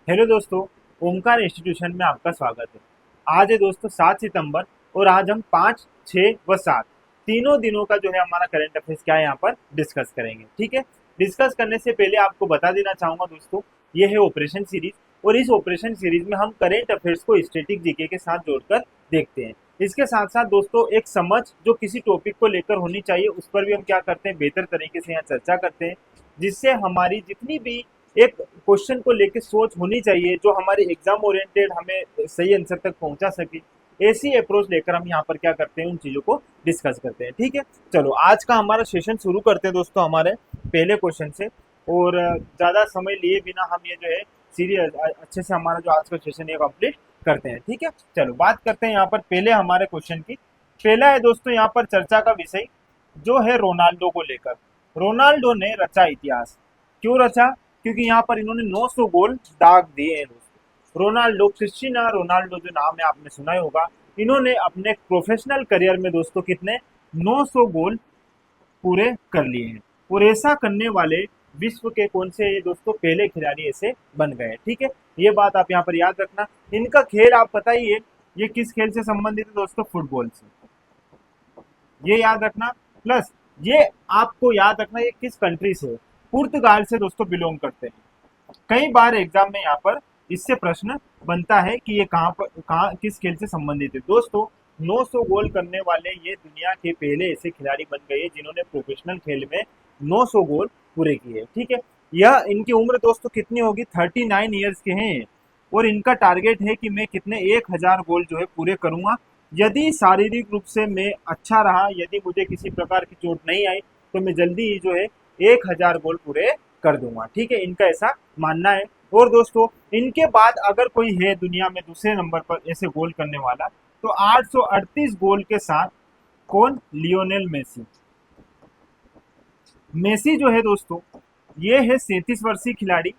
Hello दोस्तों, Omkar institution में आपका स्वागत है। आज है दोस्तों 7 सितंबर और आज हम 5, 6 व 7 तीनों दिनों का जो है हमारा करंट अफेयर्स क्या है यहाँ पर डिस्कस करेंगे। ठीक है। डिस्कस करने से पहले आपको बता देना चाहूंगा दोस्तों, ये है ऑपरेशन सीरीज और इस ऑपरेशन सीरीज में हम करंट अफेयर्स को स्टैटिक जीके के साथ जोड़कर देखते हैं। इसके साथ साथ दोस्तों एक समझ जो किसी टॉपिक को लेकर होनी चाहिए उस पर भी हम क्या करते हैं, बेहतर तरीके से यहाँ चर्चा करते हैं, जिससे हमारी जितनी भी एक क्वेश्चन को लेकर सोच होनी चाहिए जो हमारे एग्जाम ओरिएंटेड हमें सही आंसर तक पहुंचा सके, ऐसी अप्रोच लेकर हम यहाँ पर क्या करते हैं, उन चीजों को डिस्कस करते हैं। ठीक है। चलो आज का हमारा सेशन शुरू करते हैं दोस्तों हमारे पहले क्वेश्चन से। और ज्यादा समय लिए बिना हम ये जो है सीरियस अच्छे से हमारा जो आज का सेशन है कंप्लीट करते हैं। ठीक है। चलो बात करते हैं यहाँ पर पहले हमारे क्वेश्चन की। पहला है दोस्तों यहाँ पर चर्चा का विषय जो है रोनाल्डो को लेकर। रोनाल्डो ने रचा इतिहास। क्यों रचा? क्योंकि यहाँ पर इन्होंने 900 गोल दाग दिए हैं दोस्तों। रोनाल्डो, क्रिस्टियानो रोनाल्डो जो नाम है आपने सुना ही होगा, इन्होंने अपने प्रोफेशनल करियर में दोस्तों कितने 900 गोल पूरे कर लिए हैं। और ऐसा करने वाले विश्व के कौन से ये दोस्तों पहले खिलाड़ी ऐसे बन गए। ठीक है। ये बात आप यहाँ पर याद रखना। इनका खेल आप पता ही है, ये किस खेल से संबंधित है दोस्तों? फुटबॉल से। ये याद रखना। प्लस ये आपको याद रखना ये किस कंट्री से है। पुर्तगाल से दोस्तों बिलोंग करते हैं। कई बार एग्जाम में यहाँ पर इससे प्रश्न बनता है कि ये कहाँ किस खेल से संबंधित है। दोस्तों 900 गोल करने वाले ये दुनिया के पहले ऐसे खिलाड़ी बन गए जिन्होंने प्रोफेशनल खेल में 900 गोल पूरे किए। ठीक है। यह इनकी उम्र दोस्तों कितनी होगी? 39 ईयर्स के हैं और इनका टारगेट है कि मैं कितने 1000 गोल जो है पूरे करूंगा। यदि शारीरिक रूप से मैं अच्छा रहा, यदि मुझे किसी प्रकार की चोट नहीं आई, तो मैं जल्दी ही जो है 1000 गोल पूरे कर दूंगा। ठीक है। इनका ऐसा मानना है। और दोस्तों इनके बाद अगर कोई है दुनिया में दूसरे नंबर पर ऐसे गोल करने वाला, तो 838 गोल के साथ कौन? Lionel Messi. मेसी जो है दोस्तों ये है 37 वर्षीय खिलाड़ी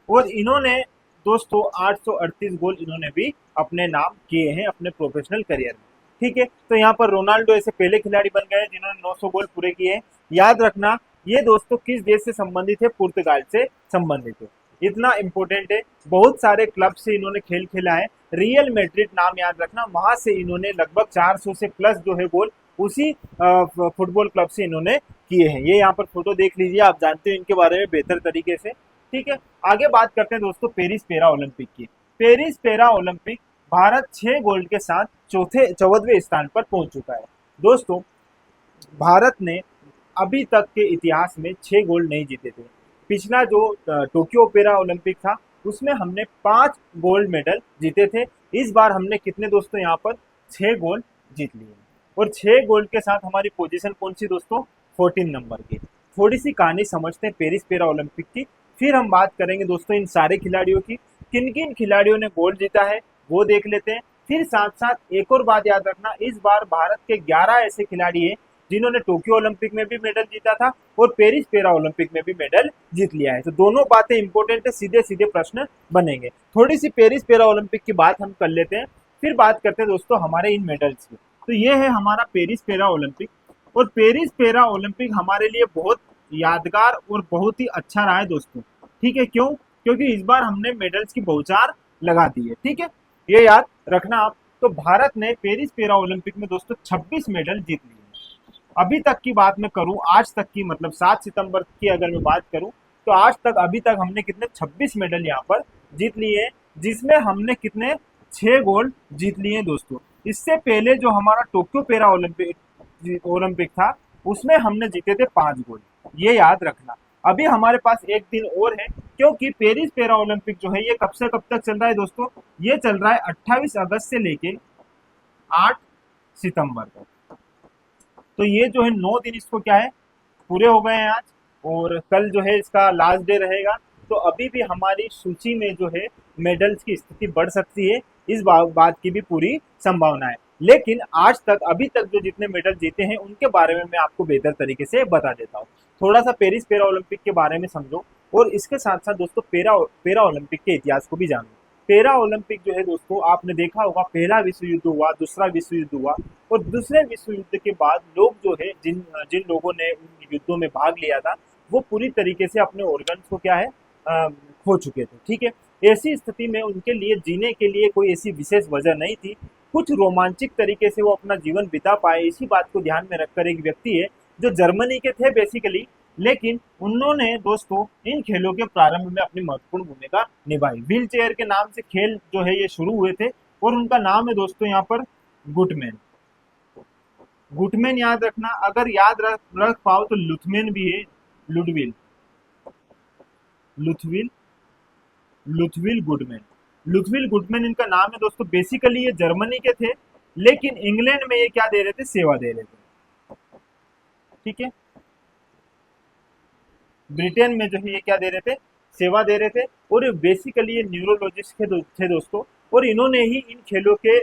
और इन्होंने दोस्तों 838 गोल इन्होंने भी अपने नाम किए हैं अपने प्रोफेशनल करियर में। ठीक है। तो यहाँ पर रोनाल्डो ऐसे पहले खिलाड़ी बन गए जिन्होंने 900 गोल पूरे किए हैं। याद रखना ये दोस्तों किस देश से संबंधित है? पुर्तगाल से संबंधित है। इतना इंपॉर्टेंट है। बहुत सारे क्लब से इन्होंने खेल खेला है। रियल मैड्रिड नाम याद रखना, वहां से इन्होंने लगभग 400 से प्लस जो है गोल उसी फुटबॉल क्लब से इन्होंने किए हैं। ये यहाँ पर फोटो देख लीजिए, आप जानते हो इनके बारे में बेहतर तरीके से। ठीक है। आगे बात करते हैं दोस्तों पेरिस पैरा ओलंपिक की। Paris para Olympic Bharat 6 gold के साथ 14वें स्थान पर पहुंच चुका है। दोस्तों भारत ने अभी तक के इतिहास में 6 गोल्ड नहीं जीते थे। पिछला जो टोक्यो पैरा ओलंपिक था उसमें हमने 5 गोल्ड मेडल जीते थे। इस बार हमने कितने दोस्तों यहाँ पर 6 गोल्ड जीत लिए और 6 गोल्ड के साथ हमारी पोजीशन कौन सी दोस्तों? 14 नंबर की। थोड़ी सी कहानी समझते हैं पेरिस पैरा ओलंपिक की, फिर हम बात करेंगे दोस्तों इन सारे खिलाड़ियों की, किन किन खिलाड़ियों ने गोल्ड जीता है वो देख लेते हैं। फिर साथ साथ एक और बात याद रखना, इस बार भारत के 11 ऐसे खिलाड़ी हैं जिन्होंने टोक्यो ओलंपिक में भी मेडल जीता था और पेरिस पैरा ओलंपिक में भी मेडल जीत लिया है। तो दोनों बातें इंपॉर्टेंट है, सीधे सीधे प्रश्न बनेंगे। थोड़ी सी पेरिस पैरा ओलंपिक की बात हम कर लेते हैं, फिर बात करते हैं दोस्तों हमारे इन मेडल्स की। तो ये है हमारा पेरिस पैरा ओलंपिक और पेरिस पैरा ओलंपिक हमारे लिए बहुत यादगार और बहुत ही अच्छा रहा है दोस्तों। ठीक है। क्यों? क्योंकि इस बार हमने मेडल्स की बौछार लगा दी है। ठीक है। ये याद रखना आप। तो भारत ने पेरिस पैरा ओलंपिक में दोस्तों 26 मेडल जीत लिए। अभी तक की बात मैं करूं, आज तक की मतलब 7 सितंबर की अगर मैं बात करूं, तो आज तक अभी तक हमने कितने 26 मेडल यहाँ पर जीत लिए हैं, जिसमें हमने कितने 6 गोल्ड जीत लिए हैं दोस्तों। इससे पहले जो हमारा टोक्यो पैरा ओलंपिक था उसमें हमने जीते थे 5 गोल्ड। ये याद रखना। अभी हमारे पास एक दिन और है क्योंकि पेरिस पैरा ओलंपिक जो है ये कब से कब तक चल रहा है दोस्तों? ये चल रहा है 28 अगस्त से लेके 8 सितंबर तक। तो ये जो है 9 दिन इसको क्या है पूरे हो गए हैं आज, और कल जो है इसका लास्ट डे रहेगा। तो अभी भी हमारी सूची में जो है मेडल्स की स्थिति बढ़ सकती है, इस बात की भी पूरी संभावना है। लेकिन आज तक अभी तक जो जितने मेडल जीते हैं उनके बारे में मैं आपको बेहतर तरीके से बता देता हूँ। थोड़ा सा पेरिस पैरा ओलंपिक के बारे में समझो और इसके साथ साथ दोस्तों पैरा ओलंपिक के इतिहास को भी जानो। पैरा ओलंपिक जो है दोस्तों आपने देखा होगा, पहला विश्व युद्ध हुआ, दूसरा विश्व युद्ध हुआ और दूसरे विश्व युद्ध के बाद लोग जो है जिन जिन लोगों ने उन युद्धों में भाग लिया था वो पूरी तरीके से अपने ऑर्गन्स को क्या है खो चुके थे। ठीक है, ऐसी स्थिति में उनके लिए जीने के लिए कोई ऐसी विशेष वजह नहीं थी, कुछ रोमांचिक तरीके से वो अपना जीवन बिता पाए, इसी बात को ध्यान में रखकर एक व्यक्ति है जो जर्मनी के थे बेसिकली, लेकिन उन्होंने दोस्तों इन खेलों के प्रारंभ में अपनी महत्वपूर्ण भूमिका निभाई। व्हील चेयर के नाम से खेल जो है ये शुरू हुए थे और उनका नाम है दोस्तों यहाँ पर गुटमैन। गुटमैन याद रखना, अगर याद रख पाओ तो लुथमैन भी है, लुडविल, लुथविल, लुथविल गुडमैन। लुथविल गुडमैन इनका नाम है दोस्तों। बेसिकली ये जर्मनी के थे, लेकिन इंग्लैंड में ये क्या दे रहे थे, सेवा दे रहे थे। ठीक है, ब्रिटेन में जो है ये क्या दे रहे थे, सेवा दे रहे थे। और बेसिकली ये न्यूरोलॉजिस्ट थे दोस्तों, और इन्होंने ही इन खेलों के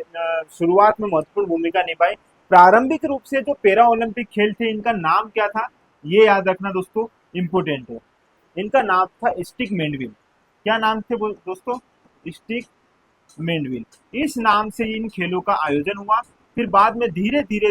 शुरुआत में महत्वपूर्ण भूमिका निभाई। प्रारंभिक रूप से जो पैरा ओलंपिक खेल थे इनका नाम क्या था, ये याद रखना दोस्तों, इंपोर्टेंट है। इनका नाम था स्टिक मेंडविल। क्या नाम थे दोस्तों, स्टिक मेंडविल। इस नाम से इन खेलों का आयोजन हुआ। फिर बाद में धीरे धीरे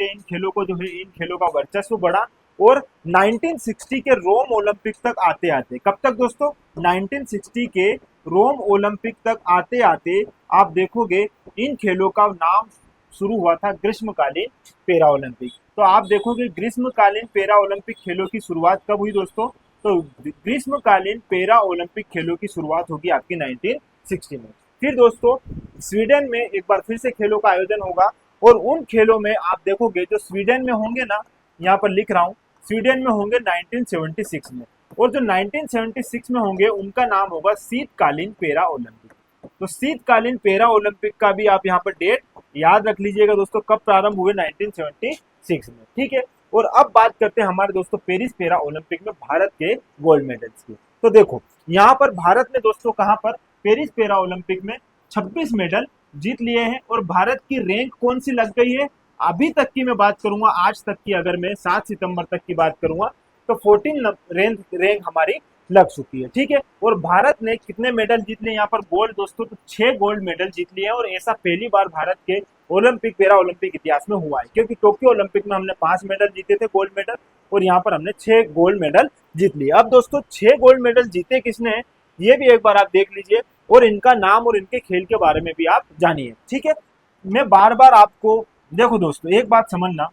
इन खेलों को जो है, इन खेलों का वर्चस्व बढ़ा और 1960 के रोम ओलंपिक तक आते आते, कब तक दोस्तों, 1960 के रोम ओलंपिक तक आते आते आप देखोगे इन खेलों का नाम शुरू हुआ था ग्रीष्मकालीन पैरा ओलंपिक। तो आप देखोगे ग्रीष्मकालीन पैरा ओलंपिक खेलों की शुरुआत कब हुई दोस्तों, तो ग्रीष्मकालीन पैरा ओलंपिक खेलों की शुरुआत होगी आपकी 1960 में। फिर दोस्तों स्वीडन में एक बार फिर से खेलों का आयोजन होगा, और उन खेलों में आप देखोगे जो स्वीडन में होंगे ना, यहाँ पर लिख रहा हूँ, स्वीडन में होंगे 1976 में, और जो 1976 में होंगे उनका नाम होगा शीतकालीन पैरा ओलंपिक। तो शीतकालीन पैरा ओलंपिक का भी आप यहाँ पर डेट याद रख लीजिएगा दोस्तों, कब प्रारंभ हुए, 1976 में। ठीक है, और अब बात करते हैं हमारे दोस्तों पेरिस पैरा ओलंपिक में भारत के गोल्ड मेडल्स की। तो देखो यहाँ पर भारत ने दोस्तों कहाँ पर, पेरिस पैरा ओलंपिक में 26 मेडल जीत लिए हैं। और भारत की रैंक कौन सी लग गई है, अभी तक की मैं बात करूंगा, आज तक की अगर मैं 7 सितंबर तक की बात करूंगा तो 14 रैंक हमारी लग चुकी है। ठीक है, और भारत ने कितने मेडल जीत लिए यहाँ पर गोल्ड दोस्तों, तो 6 गोल्ड मेडल जीत लिए हैं। और ऐसा पहली बार भारत के ओलंपिक पैरा ओलंपिक इतिहास में हुआ है, क्योंकि टोक्यो ओलंपिक में हमने 5 मेडल जीते थे गोल्ड मेडल, और यहाँ पर हमने 6 गोल्ड मेडल जीत लिए। अब दोस्तों 6 गोल्ड मेडल जीते किसने हैं, ये भी एक बार आप देख लीजिए, और इनका नाम और इनके खेल के बारे में भी आप जानिए। ठीक है, मैं बार बार आपको, देखो दोस्तों एक बात समझना,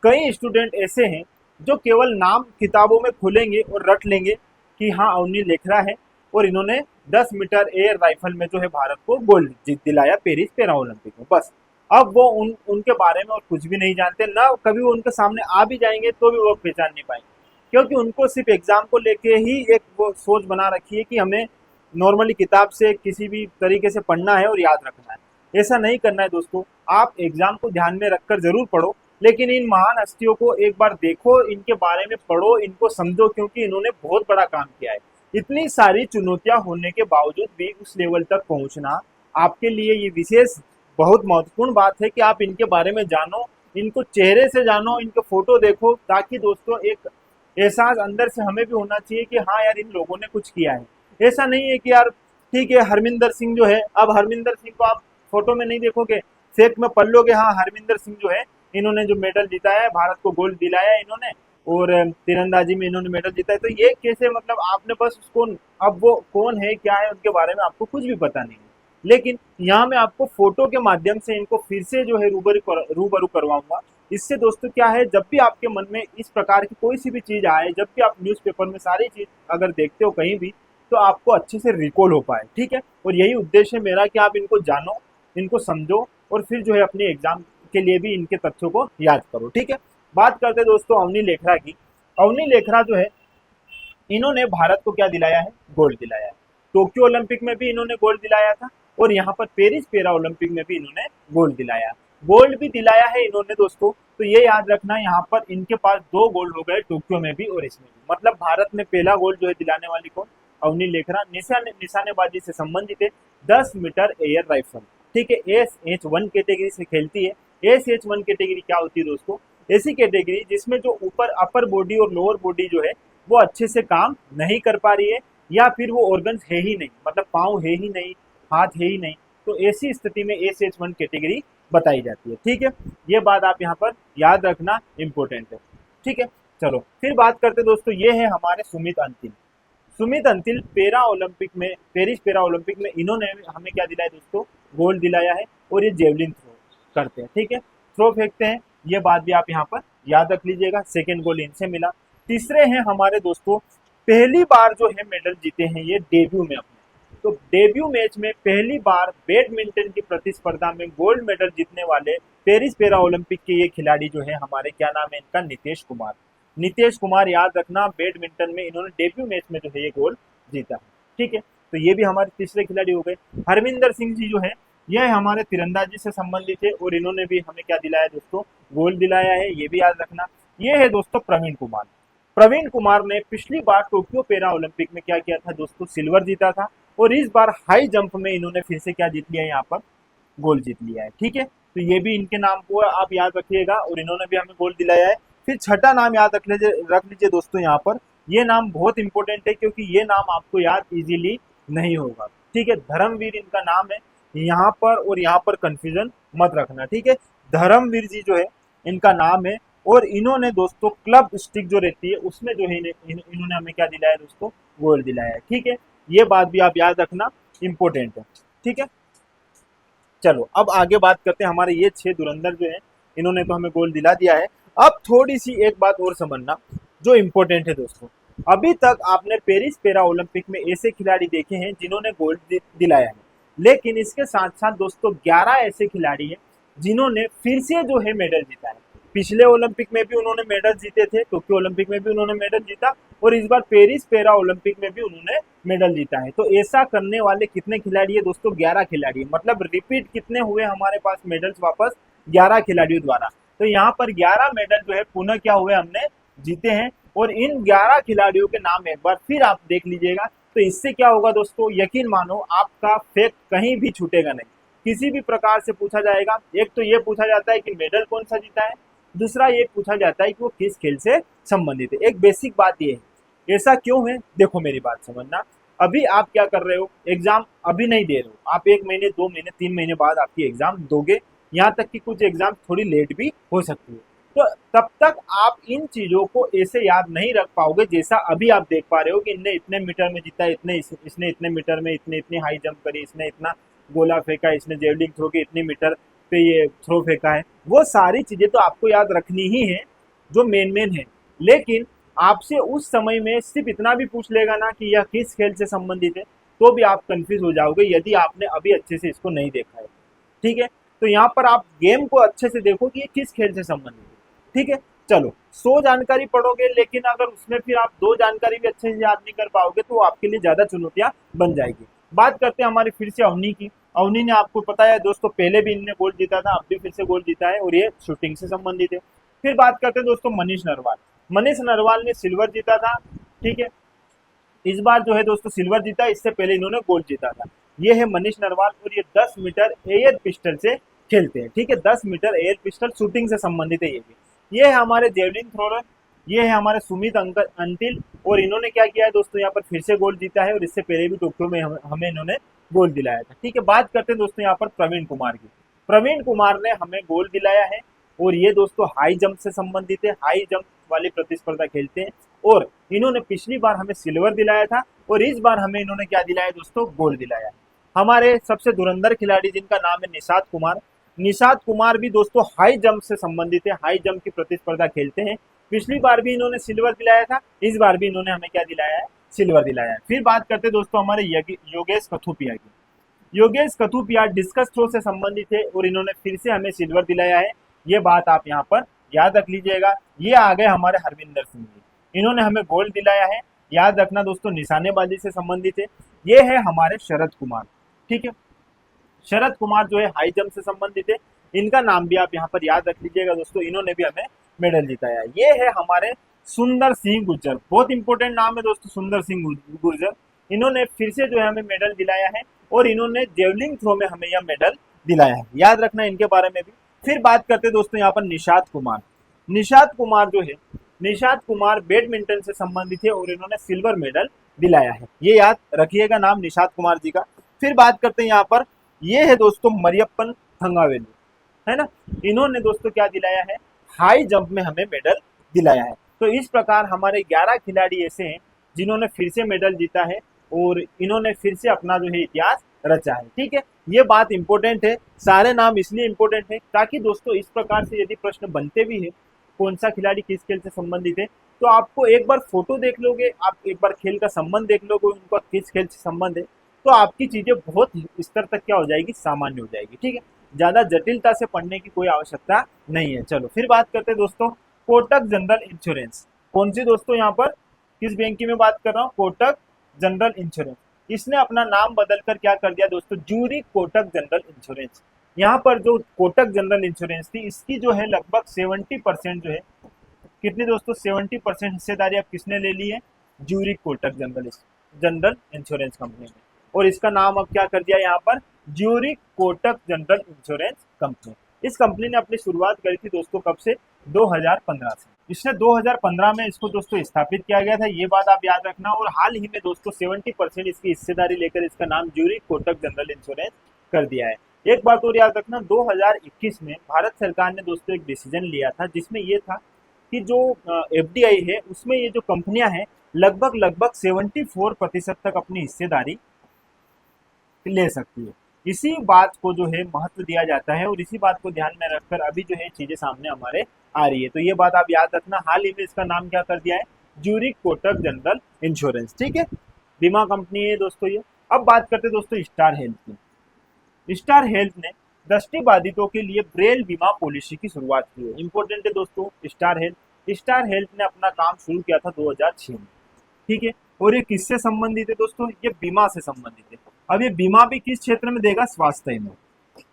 कई स्टूडेंट ऐसे हैं जो केवल नाम किताबों में खुलेंगे और रट लेंगे कि हाँ अवनी लेखरा है, और इन्होंने 10 मीटर एयर राइफल में जो है भारत को गोल्ड जीत दिलाया पेरिस पैरा ओलंपिक में, बस। अब वो उनके बारे में और कुछ भी नहीं जानते, ना कभी वो उनके सामने आ भी जाएंगे तो भी वो पहचान नहीं पाएंगे, क्योंकि उनको सिर्फ एग्जाम को लेके ही एक वो सोच बना रखी है कि हमें नॉर्मली किताब से किसी भी तरीके से पढ़ना है और याद रखना है। ऐसा नहीं करना है दोस्तों, आप एग्जाम को ध्यान में रखकर जरूर पढ़ो, लेकिन इन महान हस्तियों को एक बार देखो, इनके बारे में पढ़ो, इनको समझो, क्योंकि इन्होंने बहुत बड़ा काम किया है। इतनी सारी चुनौतियां होने के बावजूद भी उस लेवल तक पहुंचना आपके लिए ये विशेष बहुत महत्वपूर्ण बात है कि आप इनके बारे में जानो, इनको चेहरे से जानो, इनके फोटो देखो, ताकि दोस्तों एक एहसास अंदर से हमें भी होना चाहिए कि हाँ यार इन लोगों ने कुछ किया है। ऐसा नहीं है कि यार ठीक है हरमिंदर सिंह जो है, अब हरमिंदर सिंह को आप फोटो में नहीं देखोगे, फेक में पढ़ लोगे, हाँ हरमिंदर सिंह जो है इन्होंने जो मेडल जीता है, भारत को गोल्ड दिलाया है इन्होंने, और तीरंदाजी में इन्होंने मेडल जीता है, तो ये कैसे, मतलब आपने बस उसको, अब वो कौन है क्या है उनके बारे में आपको कुछ भी पता नहीं है। लेकिन यहाँ मैं आपको फोटो के माध्यम से इनको फिर से जो है रूबरू करवाऊंगा। इससे दोस्तों क्या है, जब भी आपके मन में इस प्रकार की कोई सी भी चीज आए, जब भी आप न्यूज़पेपर में सारी चीज अगर देखते हो कहीं भी, तो आपको अच्छे से रिकॉल हो पाए। ठीक है, और यही उद्देश्य है मेरा कि आप इनको जानो, इनको समझो, और फिर जो है अपने एग्जाम के लिए भी इनके तथ्यों को याद करो। ठीक है, बात करते हैं दोस्तों अवनी लेखरा की। अवनी लेखरा जो है, इन्होंने भारत को क्या दिलाया है, गोल्ड दिलाया है। टोक्यो ओलंपिक में भी इन्होंने गोल्ड दिलाया था, और यहाँ पर पेरिस पैरा ओलंपिक में भी इन्होंने गोल्ड दिलाया, गोल्ड भी दिलाया है इन्होंने दोस्तों। तो ये याद रखना, यहाँ पर इनके पास 2 गोल्ड हो गए, टोक्यो में भी और इसमें भी। मतलब भारत में पहला गोल्ड जो है दिलाने वाली कौन, अवनी लेखरा। निशानेबाजी से संबंधित है, 10 मीटर एयर राइफल। ठीक है, SH1 कैटेगरी से खेलती है। SH1 कैटेगरी क्या होती है दोस्तों, ऐसी कैटेगरी जिसमें जो ऊपर अपर बॉडी और लोअर बॉडी जो है वो अच्छे से काम नहीं कर पा रही है, या फिर वो ऑर्गन्स है ही नहीं, मतलब पाँव है ही नहीं, हाथ है ही नहीं, तो ऐसी स्थिति में SH1 कैटेगरी बताई जाती है। ठीक है, ये बात आप यहाँ पर याद रखना, इंपॉर्टेंट है। ठीक है, चलो फिर बात करते दोस्तों, ये है हमारे सुमित अंतिम। Sumit Antil Paris para Olympic में इन्होंने हमें क्या दिलाया दोस्तों, गोल्ड दिलाया है। और ये जेवलिन थ्रो करते हैं, ठीक है, थ्रो फेंकते हैं, ये बात भी आप यहाँ पर याद रख लीजिएगा। सेकेंड गोल्ड इनसे मिला। तीसरे हैं हमारे दोस्तों, पहली बार जो है मेडल जीते हैं ये डेब्यू में अपने, तो डेब्यू मैच में पहली बार बैडमिंटन की प्रतिस्पर्धा में गोल्ड मेडल जीतने वाले पेरिस पैरा ओलंपिक के ये खिलाड़ी जो है हमारे, क्या नाम है इनका, नितेश कुमार। नितेश कुमार, याद रखना, बैडमिंटन में इन्होंने डेब्यू मैच में जो है ये गोल्ड जीता है, ठीक है। तो ये भी हमारे तीसरे खिलाड़ी हो गए। हरविंदर सिंह जी जो है यह हमारे तीरंदाजी से संबंधित है और इन्होंने भी हमें क्या दिलाया दोस्तों, गोल्ड दिलाया है, ये भी याद रखना। ये है दोस्तों प्रवीण कुमार। प्रवीण कुमार ने पिछली बार टोक्यो पैरा ओलंपिक में क्या किया था दोस्तों, सिल्वर जीता था। और इस बार हाई जंप में इन्होंने फिर से क्या जीत लिया है, यहाँ पर गोल्ड जीत लिया है, ठीक है। तो ये भी इनके नाम को आप याद रखिएगा और इन्होंने भी हमें गोल्ड दिलाया है। फिर छठा नाम याद रख लीजिए दोस्तों, यहाँ पर ये नाम बहुत इंपॉर्टेंट है क्योंकि ये नाम आपको याद इजीली नहीं होगा, ठीक है। धर्मवीर इनका नाम है यहाँ पर, और यहाँ पर कंफ्यूजन मत रखना, ठीक है। धर्मवीर जी जो है इनका नाम है और इन्होंने दोस्तों क्लब स्टिक जो रहती है उसमें जो है इन्होंने हमें क्या दिलाया है दोस्तों, गोल्ड दिलाया है, ठीक है। ये बात भी आप याद रखना, इंपॉर्टेंट है, ठीक है। चलो अब आगे बात करते हैं, हमारे ये 6 धुरंधर जो है इन्होंने तो हमें गोल्ड दिला दिया है। अब थोड़ी सी एक बात और समझना जो इम्पोर्टेंट है दोस्तों, अभी तक आपने पेरिस पैरा ओलंपिक में ऐसे खिलाड़ी देखे हैं जिन्होंने गोल्ड दिलाया है, लेकिन इसके साथ साथ दोस्तों 11 ऐसे खिलाड़ी हैं जिन्होंने फिर से जो है मेडल जीता है। पिछले ओलंपिक में भी उन्होंने मेडल जीते थे, टोक्यो ओलंपिक में भी उन्होंने मेडल जीता और इस बार पेरिस पैरा ओलंपिक में भी उन्होंने मेडल जीता है। तो ऐसा करने वाले कितने खिलाड़ी है दोस्तों, 11 खिलाड़ी है। मतलब रिपीट कितने हुए हमारे पास मेडल्स वापस, 11 खिलाड़ियों द्वारा। तो यहाँ पर 11 मेडल जो है पुनः क्या हुए, हमने जीते हैं। और इन 11 खिलाड़ियों के नाम एक बार फिर आप देख लीजिएगा, तो इससे क्या होगा दोस्तों, यकीन मानो आपका फैक्ट कहीं भी छूटेगा नहीं। किसी भी प्रकार से पूछा जाएगा, एक तो ये पूछा जाता है कि मेडल कौन सा जीता है, दूसरा ये पूछा जाता है कि वो किस खेल से संबंधित है। एक बेसिक बात ये है, ऐसा क्यों है, देखो मेरी बात समझना। अभी आप क्या कर रहे हो, एग्जाम अभी नहीं दे रहे हो, आप 1 महीने 2 महीने 3 महीने बाद आपकी एग्जाम दोगे, यहाँ तक कि कुछ एग्जाम थोड़ी लेट भी हो सकती है। तो तब तक आप इन चीजों को ऐसे याद नहीं रख पाओगे जैसा अभी आप देख पा रहे हो कि इनने इतने मीटर में जीता, इसने इतने मीटर में इतनी हाई जंप करी, इसने इतना गोला फेंका, इसने जेवलिंग थ्रो के इतनी मीटर पे ये थ्रो फेंका है। वो सारी चीजें तो आपको याद रखनी ही है जो मेन है, लेकिन आपसे उस समय में सिर्फ इतना भी पूछ लेगा ना कि यह किस खेल से संबंधित है, तो भी आप कंफ्यूज हो जाओगे यदि आपने अभी अच्छे से इसको नहीं देखा है, ठीक है। तो यहाँ पर आप गेम को अच्छे से देखो कि ये किस खेल से संबंधित है, ठीक है। चलो 100 जानकारी पढ़ोगे, लेकिन अगर उसमें फिर आप 2 जानकारी भी अच्छे से याद नहीं कर पाओगे तो आपके लिए ज्यादा चुनौतियां बन जाएगी। बात करते हैं हमारी फिर से अवनी की। अवनी ने आपको पता है दोस्तों, पहले भी इनने गोल्ड जीता था, अब भी फिर से गोल्ड जीता है और ये शूटिंग से संबंधित है। फिर बात करते हैं दोस्तों मनीष नरवाल। मनीष नरवाल ने सिल्वर जीता था, ठीक है। इस बार जो है दोस्तों सिल्वर जीता, इससे पहले इन्होंने गोल्ड जीता था। ये है मनीष नरवाल और ये 10 मीटर एयर पिस्टल से खेलते हैं, ठीक है। 10 मीटर एयर पिस्टल शूटिंग से संबंधित है। ये है हमारे जेवलिन थ्रोअर, ये है हमारे सुमित अंतिल और इन्होंने क्या किया है दोस्तों, यहाँ पर फिर से गोल्ड जीता है और इससे पहले भी टोक्यो में हमें इन्होंने गोल्ड दिलाया था, ठीक है। बात करते हैं दोस्तों यहाँ पर प्रवीण कुमार की। प्रवीण कुमार ने हमें गोल्ड दिलाया है और ये दोस्तों हाई जंप से संबंधित है, हाई जंप वाली प्रतिस्पर्धा खेलते हैं और इन्होंने पिछली बार हमें सिल्वर दिलाया था और इस बार हमें इन्होंने क्या दिलाया दोस्तों, गोल्ड दिलाया है। हमारे सबसे धुरंधर खिलाड़ी जिनका नाम है निषाद कुमार। निषाद कुमार भी दोस्तों हाई जंप से संबंधित है, हाई जंप की प्रतिस्पर्धा खेलते हैं। पिछली बार भी इन्होंने सिल्वर दिलाया था, इस बार भी इन्होंने हमें क्या दिलाया है, सिल्वर दिलाया है। फिर बात करते हैं दोस्तों हमारे योगेश कथुपिया की। योगेश कथुपिया डिस्कस थ्रो से संबंधित है और इन्होंने फिर से हमें सिल्वर दिलाया है। ये बात आप यहाँ पर याद रख लीजिएगा। ये आ गए हमारे हरविंदर सिंह जी, इन्होंने हमें गोल्ड दिलाया है। याद रखना दोस्तों निशानेबाजी से संबंधित है। ये है हमारे शरद कुमार, ठीक है। शरद कुमार जो है हाई जंप से संबंधित है, इनका नाम भी आप यहाँ पर याद रख लीजिएगा दोस्तों, इन्होंने भी हमें मेडल जिताया। ये है हमारे सुंदर सिंह गुर्जर, बहुत इंपॉर्टेंट नाम है दोस्तों सुंदर सिंह गुर्जर। इन्होंने फिर से जो है हमें मेडल दिलाया है और इन्होंने जेवलिंग थ्रो में हमें यह मेडल दिलाया है, याद रखना इनके बारे में भी। फिर बात करते दोस्तों यहाँ पर निषाद कुमार। निषाद कुमार जो है, निषाद कुमार बैडमिंटन से संबंधित है और इन्होंने सिल्वर मेडल दिलाया है, ये याद रखिएगा नाम निषाद कुमार जी का। फिर बात करते हैं यहाँ पर, ये है दोस्तों मरियप्पन थंगावेलु, है ना। इन्होंने दोस्तों क्या दिलाया है, हाई जंप में हमें मेडल दिलाया है। तो इस प्रकार हमारे 11 खिलाड़ी ऐसे हैं जिन्होंने फिर से मेडल जीता है और इन्होंने फिर से अपना जो है इतिहास रचा है। ठीक है, ये बात इंपॉर्टेंट है, सारे नाम इसलिए इंपॉर्टेंट है ताकि दोस्तों इस प्रकार से यदि प्रश्न बनते भी है कौन सा खिलाड़ी किस खेल से संबंधित है, तो आपको एक बार फोटो देख लोगे, आप एक बार खेल का संबंध देख लोगे, उनका किस खेल से संबंध है, तो आपकी चीजें बहुत स्तर तक क्या हो जाएगी, सामान्य हो जाएगी। ठीक है, ज्यादा जटिलता से पढ़ने की कोई आवश्यकता नहीं है। चलो फिर बात करते हैं दोस्तों कोटक जनरल इंश्योरेंस। कौन सी दोस्तों, यहाँ पर किस बैंक की मैं बात कर रहा हूँ, कोटक जनरल इंश्योरेंस। इसने अपना नाम बदलकर क्या कर दिया दोस्तों, ज्यूरिक कोटक जनरल इंश्योरेंस। यहाँ पर जो कोटक जनरल इंश्योरेंस थी, इसकी जो है लगभग 70% जो है, कितनी दोस्तों, 70% हिस्सेदारी अब किसने ले ली है, Zurich Kotak general insurance company ने। और इसका नाम अब क्या कर दिया यहाँ पर, Zurich Kotak general insurance company. इस कंपनी ने अपनी शुरुआत करी थी दोस्तों कब से, 2015 से। इसने 2015 में इसको दोस्तों स्थापित किया गया था, ये बात आप याद रखना। और हाल ही में दोस्तों 70% इसकी हिस्सेदारी लेकर इसका नाम ज्यूरिक कोटक जनरल इंश्योरेंस कर दिया है। एक बात और याद रखना, 2021 में भारत सरकार ने दोस्तों एक डिसीजन लिया था जिसमें ये था कि जो एफडीआई है उसमें ये जो कंपनियां हैं लगभग 74% तक अपनी हिस्सेदारी ले सकती है। इसी बात को जो है महत्व दिया जाता है और इसी बात को ध्यान में रखकर अभी जो है चीजें सामने हमारे आ रही है। तो ये बात आप याद रखना, हाल ही में इसका नाम क्या कर दिया है, ज्यूरिक कोटक जनरल इंश्योरेंस। ठीक है, बीमा कंपनी है दोस्तों ये। अब बात करते हैं दोस्तों स्टार हेल्थ की। स्टार हेल्थ ने दृष्टिबाधितों के लिए ब्रेल बीमा पॉलिसी की शुरुआत की है। इंपॉर्टेंट है दोस्तों स्टार हेल्थ ने अपना काम शुरू किया था 2006 में। ठीक है, और ये किससे संबंधित है दोस्तों, ये बीमा से संबंधित है। अब ये बीमा भी किस क्षेत्र में देगा, स्वास्थ्य में।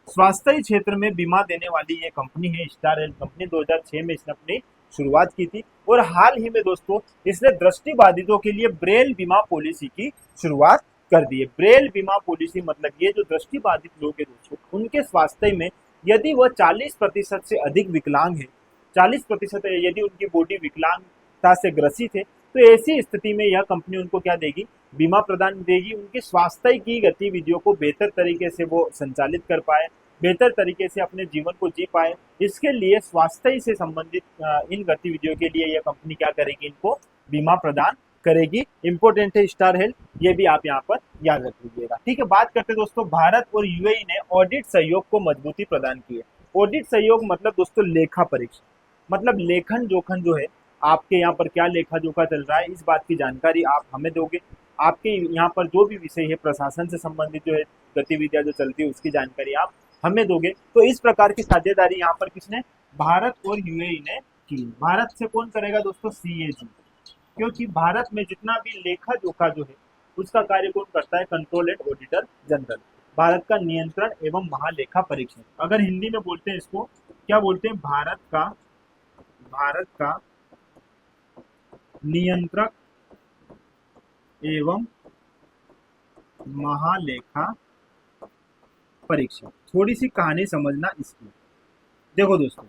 स्वास्थ्य क्षेत्र में बीमा देने वाली ये कंपनी है स्टार हेल्थ कंपनी। 2006 में इसने अपनी शुरुआत की थी और हाल ही में दोस्तों इसने दृष्टिबाधितों के लिए ब्रेल बीमा पॉलिसी की शुरुआत कर दी है। ब्रेल बीमा पॉलिसी मतलब ये जो दृष्टिबाधित लोग हैं दोस्तों, उनके स्वास्थ्य में यदि वह 40% से अधिक विकलांग है, 40% यदि उनकी बॉडी विकलांगता से ग्रसित है, तो ऐसी स्थिति में यह कंपनी उनको क्या देगी, बीमा प्रदान देगी। उनके स्वास्थ्य की गतिविधियों को बेहतर तरीके से वो संचालित कर पाए, बेहतर तरीके से अपने जीवन को जी पाए, इसके लिए स्वास्थ्य से संबंधित इन गतिविधियों के लिए यह कंपनी क्या करेगी, इनको बीमा प्रदान करेगी। इंपॉर्टेंट है स्टार हेल्थ, ये भी आप यहाँ पर याद रख लीजिएगा। ठीक है, बात करते दोस्तों भारत और यूएई ने ऑडिट सहयोग को मजबूती प्रदान की है। ऑडिट सहयोग मतलब दोस्तों लेखा परीक्षा, मतलब लेखन जोखन जो है, आपके यहाँ पर क्या लेखा जोखा चल रहा है, इस बात की जानकारी आप हमें दोगे। आपके यहाँ पर जो भी विषय है, प्रशासन से संबंधित जो है गतिविधियां जो चलती है, उसकी जानकारी आप हमें दोगे। तो इस प्रकार की साझेदारी यहाँ पर किसने, भारत और यूएई ने की। भारत से कौन करेगा दोस्तों, सीएजी, क्योंकि भारत में जितना भी लेखा जोखा जो है उसका कार्य कौन करता है, control and auditor general. Bharat का नियंत्रण एवं महालेखा परीक्षक, अगर हिंदी में बोलते हैं इसको क्या बोलते हैं, भारत का नियंत्रक एवं महालेखा परीक्षक। थोड़ी सी कहानी समझना इसकी। देखो दोस्तों,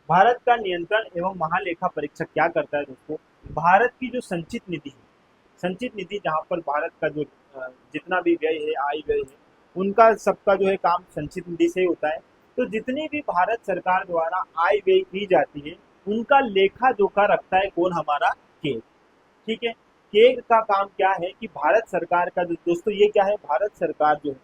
भारत का नियंत्रण एवं महालेखा परीक्षक क्या करता है दोस्तों, भारत की जो संचित निधि है, संचित निधि जहाँ पर भारत का जो जितना भी व्यय है, आय व्यय है, उनका सबका जो है काम संचित निधि से ही होता है। तो जितनी भी भारत सरकार द्वारा आय व्यय की जाती है, उनका लेखा जोखा रखता है कौन, हमारा केग। ठीक है, केग का काम क्या है कि भारत सरकार का जो दोस्तों ये क्या है, भारत सरकार जो है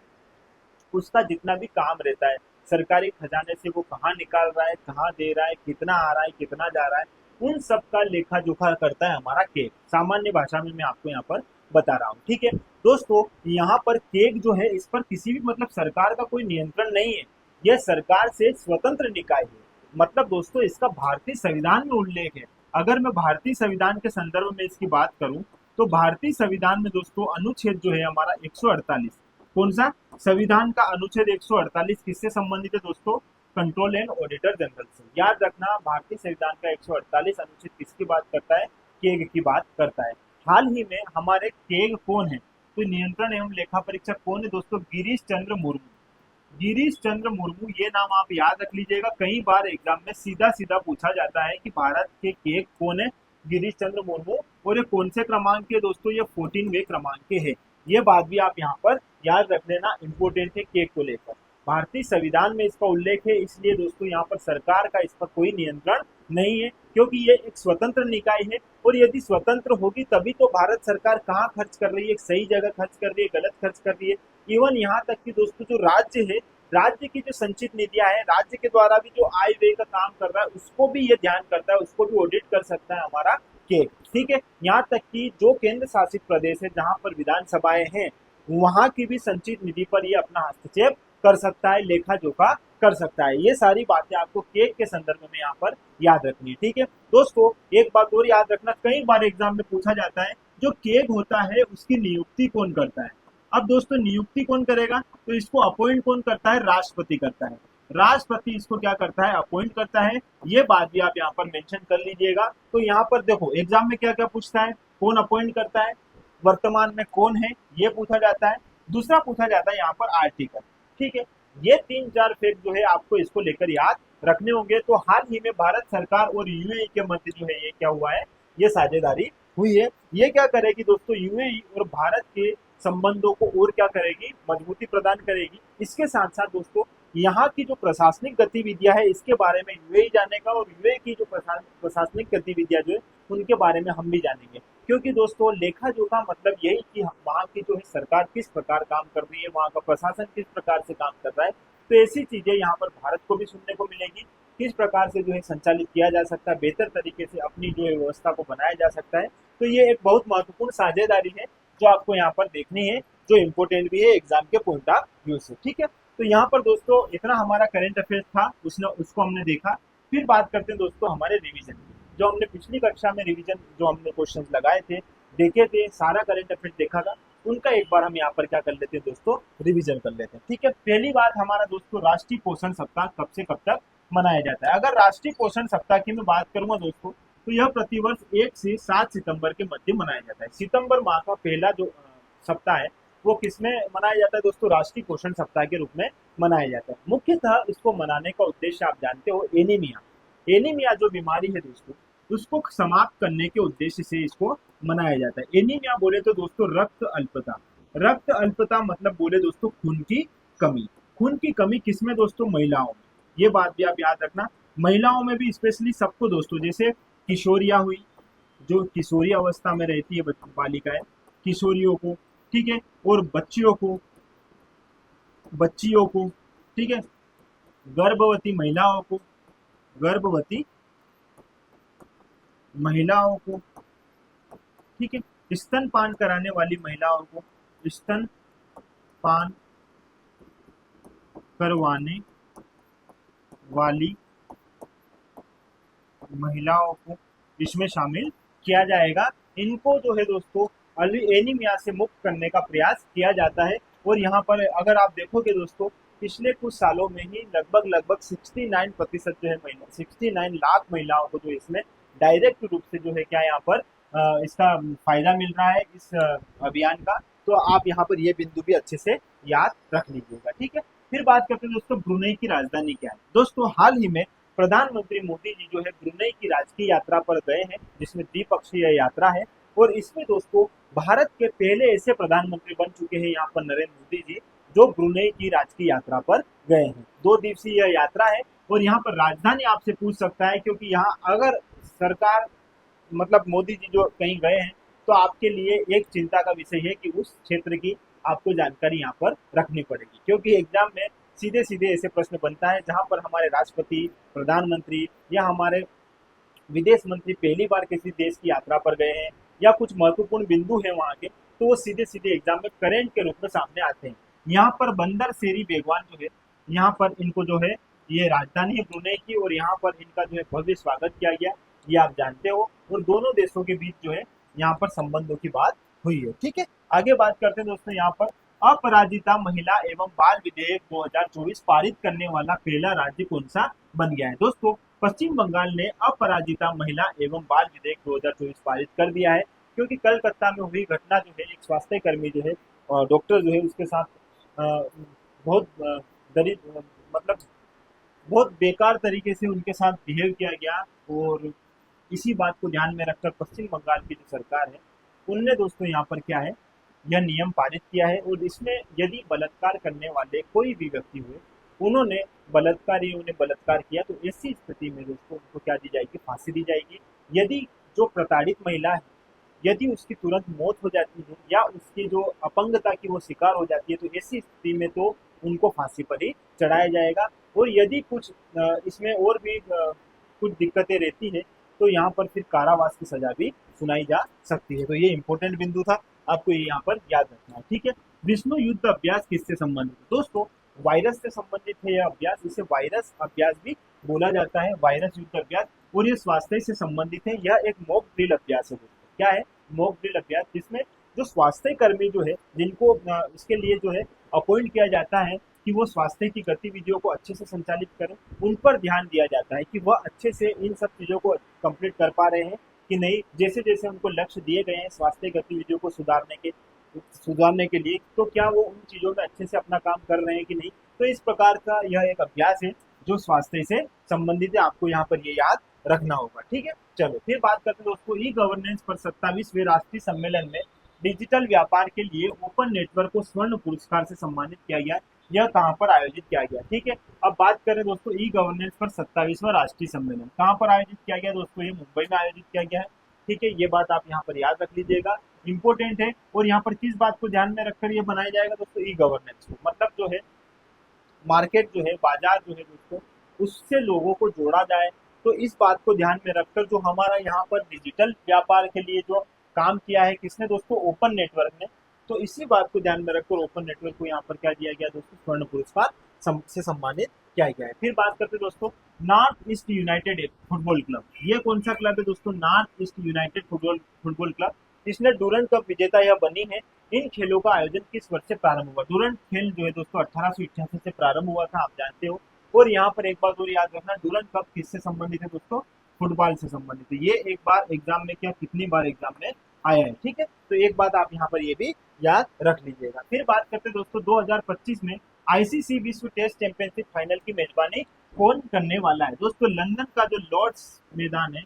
उसका जितना भी काम रहता है, सरकारी खजाने से वो कहाँ निकाल रहा है, कहाँ दे रहा है, कितना आ रहा है, कितना जा रहा है, उन सब का लेखा जोखा करता है हमारा केग। सामान्य भाषा में मैं आपको यहाँ पर बता रहा हूँ। ठीक है दोस्तों, यहाँ पर केग जो है, इस पर किसी भी मतलब सरकार का कोई नियंत्रण नहीं है, यह सरकार से स्वतंत्र निकाय है। मतलब दोस्तों इसका भारतीय संविधान में उल्लेख है। अगर मैं भारतीय संविधान के संदर्भ में इसकी बात करूं, तो भारतीय संविधान में दोस्तों अनुच्छेद जो है हमारा 148, कौन सा, संविधान का अनुच्छेद 148 किससे संबंधित है दोस्तों, कंट्रोल एंड ऑडिटर जनरल से। याद रखना, भारतीय संविधान का 148 अनुच्छेद किसकी बात करता है, केग की बात करता है। हाल ही में हमारे केग कौन है, तो नियंत्रण एवं लेखा परीक्षक कौन है दोस्तों, गिरीश चंद्र मुर्मू। गिरीश चंद्र मुर्मू, ये नाम आप याद रख लीजिएगा, कई बार एग्जाम में सीधा सीधा पूछा जाता है कि भारत के केग कौन है, गिरीश चंद्र मुर्मू। और ये कौन से क्रमांक के दोस्तों, ये 14वें क्रमांक के है। ये बात भी आप यहाँ पर याद रख लेना, इंपोर्टेंट है केग को लेकर। भारतीय संविधान में इसका उल्लेख है, इसलिए दोस्तों यहाँ पर सरकार का इस पर कोई नियंत्रण नहीं है, क्योंकि ये एक स्वतंत्र निकाय है। और यदि स्वतंत्र होगी तभी तो भारत सरकार कहाँ खर्च कर रही है, सही जगह खर्च कर रही है, गलत खर्च कर रही है। इवन यहाँ तक कि दोस्तों जो राज्य है, राज्य की जो संचित निधियां है, राज्य के द्वारा भी जो आय व्यय का काम कर रहा है उसको भी ये ध्यान करता है, उसको भी ऑडिट कर सकता है हमारा के। ठीक है, यहाँ तक कि जो केंद्र शासित प्रदेश है जहाँ पर विधानसभाएं हैं, वहां की भी संचित निधि पर ये अपना हस्तक्षेप कर सकता है, लेखा जोखा कर सकता है। ये सारी बातें आपको केक के संदर्भ में यहाँ पर याद रखनी है। ठीक है दोस्तों, एक बात और याद रखना, कई बार एग्जाम में पूछा जाता है जो केग होता है उसकी नियुक्ति कौन करता है। अब दोस्तों नियुक्ति कौन करेगा, तो इसको अपॉइंट कौन करता है, राष्ट्रपति करता है। राष्ट्रपति इसको क्या करता है, अपॉइंट करता है। ये बात भी आप यहाँ पर मेंशन कर लीजिएगा। तो यहाँ पर देखो एग्जाम में क्या क्या पूछता है, कौन अपॉइंट करता है, वर्तमान में कौन है, ये पूछा जाता है। दूसरा पूछा जाता है यहाँ पर आर्टिकल। ठीक है, ये 3-4 फैक्ट जो है आपको इसको लेकर याद रखने होंगे। तो हाल ही में भारत सरकार और यूएई के मध्य जो है ये क्या हुआ है, ये साझेदारी हुई है। ये क्या करेगी दोस्तों, यूएई और भारत के संबंधों को और क्या करेगी, मजबूती प्रदान करेगी। इसके साथ साथ दोस्तों यहाँ की जो प्रशासनिक गतिविधियां है इसके बारे में यूएई जानेगा, और यूएई की जो प्रशासनिक गतिविधियां जो है उनके बारे में हम भी जानेंगे। क्योंकि दोस्तों लेखा जोखा मतलब यही कि वहाँ की जो है सरकार किस प्रकार काम कर रही है, वहाँ का प्रशासन किस प्रकार से काम कर रहा है। तो ऐसी चीजें यहाँ पर भारत को भी सुनने को मिलेगी, किस प्रकार से जो है संचालित किया जा सकता है, बेहतर तरीके से अपनी जो है व्यवस्था को बनाया जा सकता है। तो ये एक बहुत महत्वपूर्ण साझेदारी है जो आपको यहाँ पर देखनी है, जो इम्पोर्टेंट भी है एग्जाम के पॉइंट ऑफ व्यू से। ठीक है, तो यहाँ पर दोस्तों इतना हमारा करंट अफेयर्स था, उसको हमने देखा। फिर बात करते हैं दोस्तों हमारे रिवीजन की। जो हमने पिछली कक्षा में रिवीजन जो हमने क्वेश्चंस लगाए थे, देखे थे, सारा करंट अफेयर्स देखा था, उनका एक बार हम यहाँ पर क्या कर लेते हैं दोस्तों, रिवीजन कर लेते हैं। ठीक है, पहली बात हमारा दोस्तों राष्ट्रीय पोषण सप्ताह कब से कब तक मनाया जाता है। अगर राष्ट्रीय पोषण सप्ताह की मैं बात करूंगा दोस्तों, तो यह प्रतिवर्ष 1 से 7 सितंबर के मध्य मनाया जाता है। सितंबर माह का पहला जो सप्ताह है वो किसमें मनाया जाता है दोस्तों, राष्ट्रीय पोषण सप्ताह के रूप में मनाया जाता है। मुख्यतः इसको मनाने का उद्देश्य आप जानते हो, एनीमिया। एनीमिया जो बीमारी है दोस्तों, उसको समाप्त करने के उद्देश्य से इसको मनाया जाता है। एनीमिया बोले तो दोस्तों रक्त अल्पता। रक्त अल्पता मतलब बोले दोस्तों खून की कमी। खून की कमी किसमें दोस्तों, महिलाओं में। ये बात भी आप याद रखना, महिलाओं में भी स्पेशली सबको दोस्तों, जैसे किशोरिया हुई, जो किशोरी अवस्था में रहती है बालिकाएं, किशोरियों को, ठीक है, और बच्चियों को, ठीक है, गर्भवती महिलाओं को, गर्भवती महिलाओं को, ठीक है, स्तनपान कराने वाली महिलाओं को, स्तनपान करवाने वाली महिलाओं को इसमें शामिल किया जाएगा। इनको जो है दोस्तों एनीमिया से मुक्त करने का प्रयास किया जाता है। और यहाँ पर अगर आप देखोगे दोस्तों, पिछले कुछ सालों में ही लगभग 69% जो है महिला, 69 लाख महिलाओं को जो इसमें डायरेक्ट रूप से जो है क्या यहाँ पर इसका फायदा मिल रहा है इस अभियान का। तो आप यहाँ पर ये बिंदु भी अच्छे से याद रख लीजिएगा। ठीक है, फिर बात करते हैं दोस्तों ब्रुनेई की राजधानी क्या है। दोस्तों हाल ही में प्रधानमंत्री मोदी जी जो है ब्रुनेई की राजकीय यात्रा पर गए हैं, जिसमें द्विपक्षीय यात्रा है। और इसमें दोस्तों भारत के पहले ऐसे प्रधानमंत्री बन चुके हैं यहाँ पर नरेंद्र मोदी जी, जो ब्रुनेई की राजकीय यात्रा पर गए हैं। 2 दिवसीय यह यात्रा है। और यहाँ पर राजधानी आपसे पूछ सकता है, क्योंकि यहाँ अगर सरकार मतलब मोदी जी जो कहीं गए हैं, तो आपके लिए एक चिंता का विषय है कि उस क्षेत्र की आपको जानकारी यहाँ पर रखनी पड़ेगी। क्योंकि एग्जाम में सीधे सीधे ऐसे प्रश्न बनता है जहां पर हमारे राष्ट्रपति, प्रधानमंत्री या हमारे विदेश मंत्री पहली बार किसी देश की यात्रा पर गए हैं, या कुछ महत्वपूर्ण बिंदु है वहां के, तो वो सीधे सीधे एग्जाम में करेंट के रूप में सामने आते हैं। यहाँ पर बंदर सेरी बेगवान जो है, यहाँ पर इनको जो है ये राजधानी है ब्रुनेई की, और यहाँ पर इनका जो है भव्य स्वागत किया गया, ये आप जानते हो। और दोनों देशों के बीच जो है यहाँ पर संबंधों की बात हुई है। ठीक है, आगे बात करते हैं दोस्तों, यहाँ पर अपराजिता महिला एवं बाल विधेयक 2024 पारित करने वाला पहला राज्य कौन सा बन गया है। दोस्तों पश्चिम बंगाल ने अपराजिता महिला एवं बाल विधेयक 2024 पारित कर दिया है। क्योंकि कलकत्ता में हुई घटना जो है, एक स्वास्थ्य कर्मी जो है, डॉक्टर जो है उसके साथ बहुत दरिद्र मतलब बहुत बेकार तरीके से उनके साथ बिहेव किया गया। और इसी बात को ध्यान में रखकर पश्चिम बंगाल की जो सरकार है, उनने दोस्तों यहाँ पर क्या है, यह नियम पारित किया है। और इसमें यदि बलात्कार करने वाले कोई भी व्यक्ति हुए, उन्होंने उन्हें बलात्कार किया, तो ऐसी स्थिति में दोस्तों उनको क्या दी जाएगी, फांसी दी जाएगी। यदि जो प्रताड़ित महिला है, यदि उसकी तुरंत मौत हो जाती है या उसकी जो अपंगता की वो शिकार हो जाती है, तो ऐसी स्थिति में तो उनको फांसी पर ही चढ़ाया जाएगा। और यदि कुछ इसमें और भी कुछ दिक्कतें रहती है, तो यहाँ पर फिर कारावास की सजा भी सुनाई जा सकती है। तो ये इंपॉर्टेंट बिंदु था, आपको ये यहाँ पर याद रखना है, ठीक है। विष्णु युद्ध अभ्यास किससे संबंधित है दोस्तों? वायरस से संबंधित है यह अभ्यास, इसे वायरस अभ्यास भी बोला जाता है, वायरस युद्ध अभ्यास। और ये स्वास्थ्य से संबंधित है, यह एक मॉक ड्रिल अभ्यास है दोस्तों। क्या है? मॉक ड्रिल अभ्यास, जिसमें जो स्वास्थ्य कर्मी जो है, जिनको इसके लिए जो है अपॉइंट किया जाता है कि वो स्वास्थ्य की गतिविधियों को अच्छे से संचालित करें, उन पर ध्यान दिया जाता है कि वह अच्छे से इन सब चीज़ों को कंप्लीट कर पा रहे हैं कि नहीं। जैसे जैसे उनको लक्ष्य दिए गए हैं स्वास्थ्य गतिविधियों को सुधारने के लिए, तो क्या वो उन चीज़ों में अच्छे से अपना काम कर रहे हैं कि नहीं। तो इस प्रकार का यह एक अभ्यास है जो स्वास्थ्य से संबंधित है, आपको यहाँ पर ये याद रखना होगा, ठीक है। चलो फिर बात करते हैं दोस्तों ई गवर्नेंस पर 27वें राष्ट्रीय सम्मेलन में डिजिटल व्यापार के लिए ओपन नेटवर्क को स्वर्ण पुरस्कार से सम्मानित किया गया। यह कहाँ पर आयोजित किया गया, ठीक है। अब बात करें दोस्तों ई गवर्नेंस पर 27वां राष्ट्रीय सम्मेलन कहाँ पर आयोजित किया गया दोस्तों? ये मुंबई में आयोजित किया गया है, ठीक है। ये बात आप यहाँ पर याद रख लीजिएगा, इंपॉर्टेंट है। और यहाँ पर किस बात को ध्यान में रखकर ये बनाया जाएगा दोस्तों? ई गवर्नेंस को, मतलब जो है मार्केट जो है, बाजार जो है दोस्तों, उससे लोगों को जोड़ा जाए। तो इस बात को ध्यान में रखकर जो हमारा यहाँ पर डिजिटल व्यापार के लिए जो काम किया है किसने दोस्तों? ओपन नेटवर्क ने। तो इसी बात को ध्यान में रखकर ओपन नेटवर्क को यहाँ पर क्या दिया गया दोस्तों? स्वर्ण पुरस्कार से सम्मानित किया गया है। फिर बात करते हैं दोस्तों north east United football club. ये कौन सा क्लब है दोस्तों? North east United football club. इसने डूरंट कप विजेता यह बनी है। इन खेलों का आयोजन किस वर्ष से प्रारंभ हुआ? डूरंट खेल जो है दोस्तों 1888 से प्रारंभ हुआ था, आप जानते हो। और यहाँ पर एक बात और याद रखना, डूरंट कप किससे संबंधित है दोस्तों? फुटबॉल से संबंधित है। ये एक बार एग्जाम में क्या, कितनी बार एग्जाम में आया है, ठीक है। तो एक बात आप यहाँ पर ये भी याद रख लीजिएगा। फिर बात करते हैं दोस्तों 2025 में आईसीसी विश्व टेस्ट चैंपियनशिप फाइनल की मेजबानी कौन करने वाला है दोस्तों? लंदन का जो लॉर्ड्स मैदान है,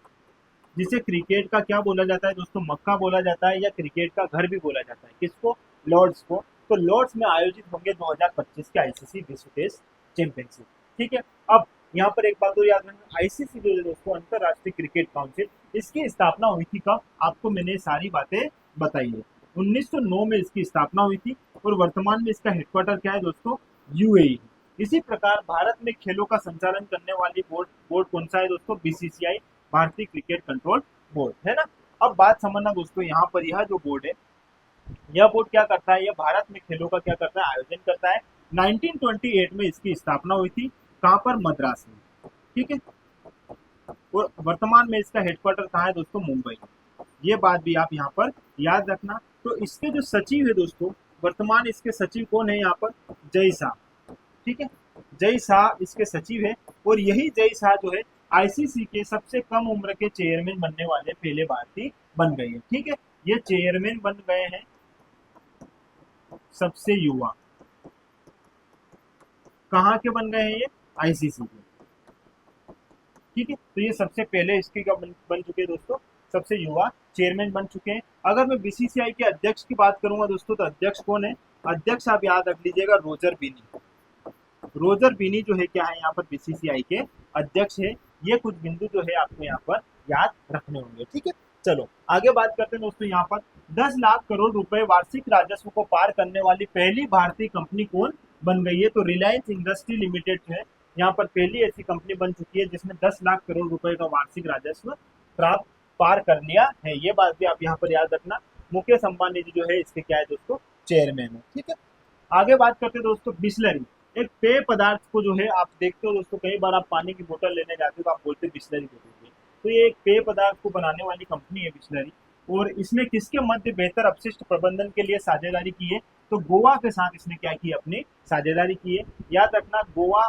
जिसे क्रिकेट का क्या बोला जाता है दोस्तों? मक्का बोला जाता है, या क्रिकेट का घर भी बोला जाता है। किसको? लॉर्ड्स को। तो लॉर्ड्स में आयोजित होंगे 2025 के आईसीसी विश्व टेस्ट चैंपियनशिप, ठीक है। अब यहाँ पर एक बात और याद रखना, आईसीसी जो है दोस्तों अंतरराष्ट्रीय क्रिकेट काउंसिल, इसकी स्थापना हुई थी कब? आपको मैंने सारी बातें बताई है। 1909 में इसकी स्थापना हुई थी, और वर्तमान में इसका हेडक्वार्टर क्या है दोस्तों? यूएई। इसी प्रकार भारत में खेलों का संचालन करने वाली बोर्ड कौन सा है दोस्तों? बीसीसीआई, भारतीय क्रिकेट कंट्रोल बोर्ड, है ना। अब बात समझना दोस्तों, यहाँ पर यह जो बोर्ड है, यह बोर्ड क्या करता है? यह भारत में खेलों का क्या करता है? आयोजन करता है। 1928 में इसकी स्थापना हुई थी, कहाँ पर? मद्रास में, ठीक है। और वर्तमान में इसका हेडक्वार्टर कहाँ है दोस्तों? मुंबई। ये बात भी आप यहाँ पर याद रखना। तो इसके जो सचिव है दोस्तों, वर्तमान इसके सचिव कौन है यहाँ पर? जय शाह, ठीक है। जय शाह इसके सचिव है, और यही जय शाह जो है आईसीसी के सबसे कम उम्र के चेयरमैन बनने वाले पहले भारतीय बन गए हैं, ठीक है। ये चेयरमैन बन गए हैं सबसे युवा। कहाँ के बन गए हैं ये? आईसीसी के, ठीक है। तो ये सबसे पहले इसके क्या बन चुके हैं दोस्तों? सबसे युवा चेयरमैन बन चुके हैं। अगर मैं बीसीसीआई के अध्यक्ष की बात करूंगा दोस्तों, तो अध्यक्ष कौन है? अध्यक्ष आप याद रख लीजिएगा, रोजर बिनी। रोजर बिनी जो है क्या है यहाँ पर? बीसीसीआई के अध्यक्ष है। ये कुछ बिंदु जो है आपको यहाँ पर याद रखने होंगे, ठीक है। चलो आगे बात करते हैं दोस्तों, यहाँ पर 10 लाख करोड़ रुपए वार्षिक राजस्व को पार करने वाली पहली भारतीय कंपनी कौन बन गई है? तो रिलायंस इंडस्ट्री लिमिटेड जो है यहाँ पर पहली ऐसी कंपनी बन चुकी है जिसने 10 लाख करोड़ रुपए का वार्षिक राजस्व प्राप्त पार कर लिया है। ये बात भी आप यहाँ पर याद रखना। मुकेश अंबानी जी जो है इसके क्या है दोस्तों? चेयरमैन है, ठीक है। आगे बात करते हैं दोस्तों बिस्लरी। एक पेय पदार्थ को जो है आप देखते हो दोस्तों, कई बार आप पानी की बोतल लेने जाते हो तो आप बोलते बिस्लरी दे दीजिए। तो ये एक पेय पदार्थ को बनाने वाली कंपनी है बिस्लरी, और इसने किसके मध्य बेहतर अपशिष्ट प्रबंधन के लिए साझेदारी की है? तो गोवा के साथ इसने क्या की? अपनी साझेदारी की है। याद रखना, गोवा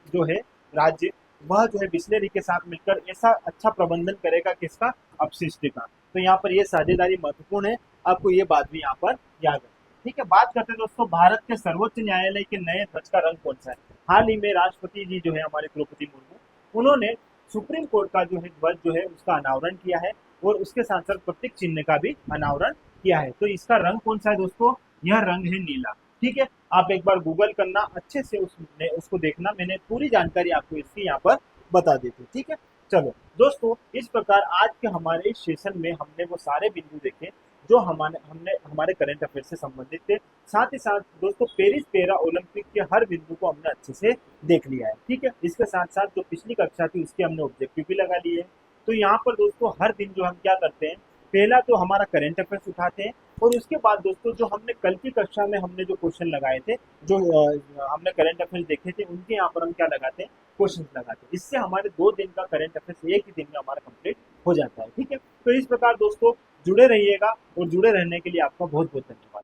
जो है राज्य, वह जो है बिस्लरी के साथ मिलकर ऐसा अच्छा प्रबंधन करेगा किसका? अपशिष्ट का। तो यहाँ पर ये साझेदारी महत्वपूर्ण है, आपको ये बात भी यहाँ पर याद है, ठीक है। बात करते हैं दोस्तों भारत के सर्वोच्च न्यायालय के नए ध्वज का रंग कौन सा है? हाल ही में राष्ट्रपति जी जो है हमारे द्रौपदी मुर्मू, उन्होंने सुप्रीम कोर्ट का जो है ध्वज जो है उसका अनावरण किया है, और उसके साथ साथ प्रतीक चिन्ह का भी अनावरण किया है। तो इसका रंग कौन सा है दोस्तों? यह रंग है नीला। ठीक है, आप एक बार गूगल करना अच्छे से, उसको देखना, मैंने पूरी जानकारी आपको इसकी यहाँ पर बता दी थी। ठीक है, चलो दोस्तों, इस प्रकार आज के हमारे इस सेशन में हमने वो सारे बिंदु देखे जो हमारे करंट अफेयर से संबंधित थे। साथ ही साथ दोस्तों पेरिस पेरा ओलंपिक के हर बिंदु को हमने अच्छे से देख लिया है। ठीक है, इसके साथ साथ जो पिछली कक्षा थी उसके हमने ऑब्जेक्टिव भी लगा लिए हैं। तो यहाँ पर दोस्तों हर दिन जो हम क्या करते हैं, पहला तो हमारा करंट अफेयर्स उठाते हैं, और उसके बाद दोस्तों जो हमने कल की कक्षा में हमने जो क्वेश्चन लगाए थे, जो हमने करंट अफेयर्स देखे थे, उनके यहाँ पर हम क्या लगाते हैं, क्वेश्चन लगाते हैं। इससे हमारे 2 दिन का करंट अफेयर्स एक ही दिन में हमारा कंप्लीट हो जाता है। ठीक है, तो इस प्रकार दोस्तों जुड़े रहिएगा, और जुड़े रहने के लिए आपका बहुत बहुत धन्यवाद।